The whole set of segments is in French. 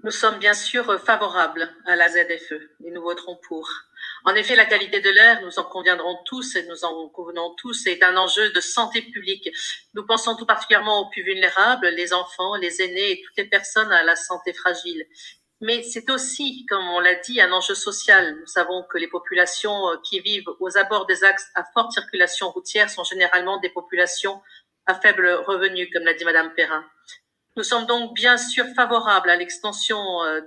Nous sommes bien sûr favorables à la ZFE et nous voterons pour. En effet, la qualité de l'air, nous en conviendrons tous et nous en convenons tous, est un enjeu de santé publique. Nous pensons tout particulièrement aux plus vulnérables, les enfants, les aînés et toutes les personnes à la santé fragile. Mais c'est aussi, comme on l'a dit, un enjeu social. Nous savons que les populations qui vivent aux abords des axes à forte circulation routière sont généralement des populations à faible revenu, comme l'a dit Madame Perrin. Nous sommes donc bien sûr favorables à l'extension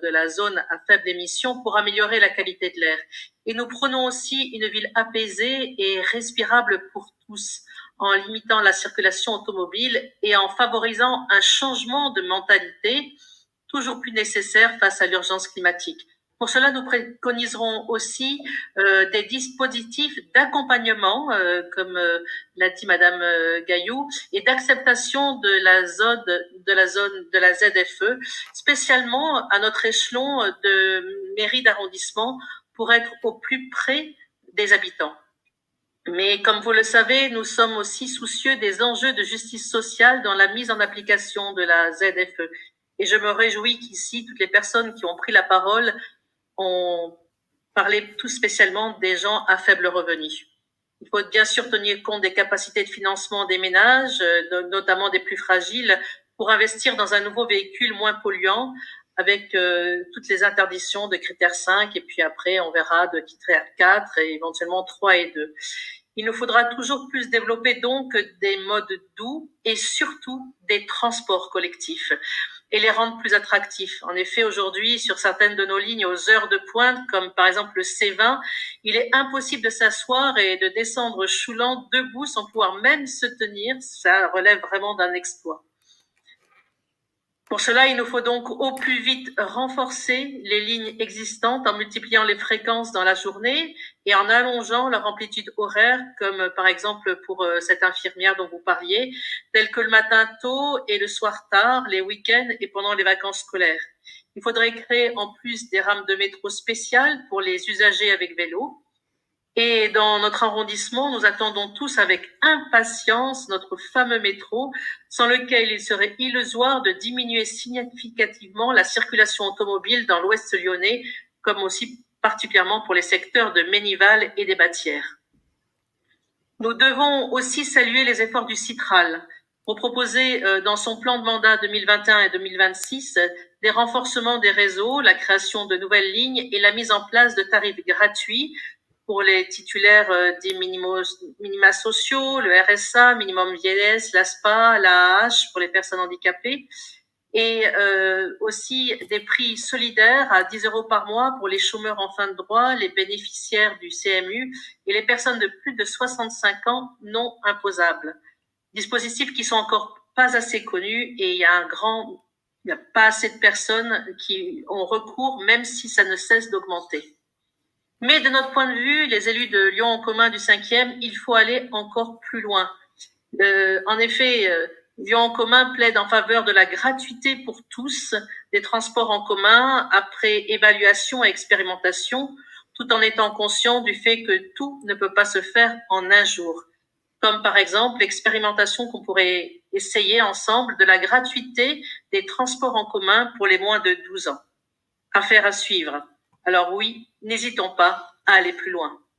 de la zone à faible émission pour améliorer la qualité de l'air. Et nous prônons aussi une ville apaisée et respirable pour tous, en limitant la circulation automobile et en favorisant un changement de mentalité toujours plus nécessaire face à l'urgence climatique. Pour cela, nous préconiserons aussi des dispositifs d'accompagnement, comme l'a dit Madame Gaillou, et d'acceptation de la ZFE, spécialement à notre échelon de mairie d'arrondissement, pour être au plus près des habitants. Mais comme vous le savez, nous sommes aussi soucieux des enjeux de justice sociale dans la mise en application de la ZFE. Et je me réjouis qu'ici, toutes les personnes qui ont pris la parole ont parlé tout spécialement des gens à faible revenu. Il faut bien sûr tenir compte des capacités de financement des ménages, notamment des plus fragiles, pour investir dans un nouveau véhicule moins polluant, avec toutes les interdictions de critère 5, et puis après on verra de critère 4 et éventuellement 3 et 2. Il nous faudra toujours plus développer donc des modes doux et surtout des transports collectifs et les rendre plus attractifs. En effet, aujourd'hui, sur certaines de nos lignes aux heures de pointe, comme par exemple le C20, il est impossible de s'asseoir et de descendre choulant debout sans pouvoir même se tenir. Ça relève vraiment d'un exploit. Pour cela, il nous faut donc au plus vite renforcer les lignes existantes en multipliant les fréquences dans la journée et en allongeant leur amplitude horaire, comme par exemple pour cette infirmière dont vous parliez, telle que le matin tôt et le soir tard, les week-ends et pendant les vacances scolaires. Il faudrait créer en plus des rames de métro spéciales pour les usagers avec vélo. Et dans notre arrondissement, nous attendons tous avec impatience notre fameux métro, sans lequel il serait illusoire de diminuer significativement la circulation automobile dans l'ouest lyonnais, comme aussi particulièrement pour les secteurs de Ménival et des Batières. Nous devons aussi saluer les efforts du Citral pour proposer dans son plan de mandat 2021 et 2026 des renforcements des réseaux, la création de nouvelles lignes et la mise en place de tarifs gratuits pour les titulaires des minima sociaux, le RSA, minimum vieillesse, l'ASPA, l'AAH pour les personnes handicapées, et aussi des prix solidaires à 10 € par mois pour les chômeurs en fin de droit, les bénéficiaires du CMU et les personnes de plus de 65 ans non imposables. Dispositifs qui sont encore pas assez connus et il n'y a pas assez de personnes qui ont recours, même si ça ne cesse d'augmenter. Mais de notre point de vue, les élus de Lyon en commun du 5e, il faut aller encore plus loin. En effet, Lyon en commun plaide en faveur de la gratuité pour tous des transports en commun après évaluation et expérimentation, tout en étant conscient du fait que tout ne peut pas se faire en un jour. Comme par exemple l'expérimentation qu'on pourrait essayer ensemble de la gratuité des transports en commun pour les moins de 12 ans. Affaire à suivre. Alors oui, n'hésitons pas à aller plus loin.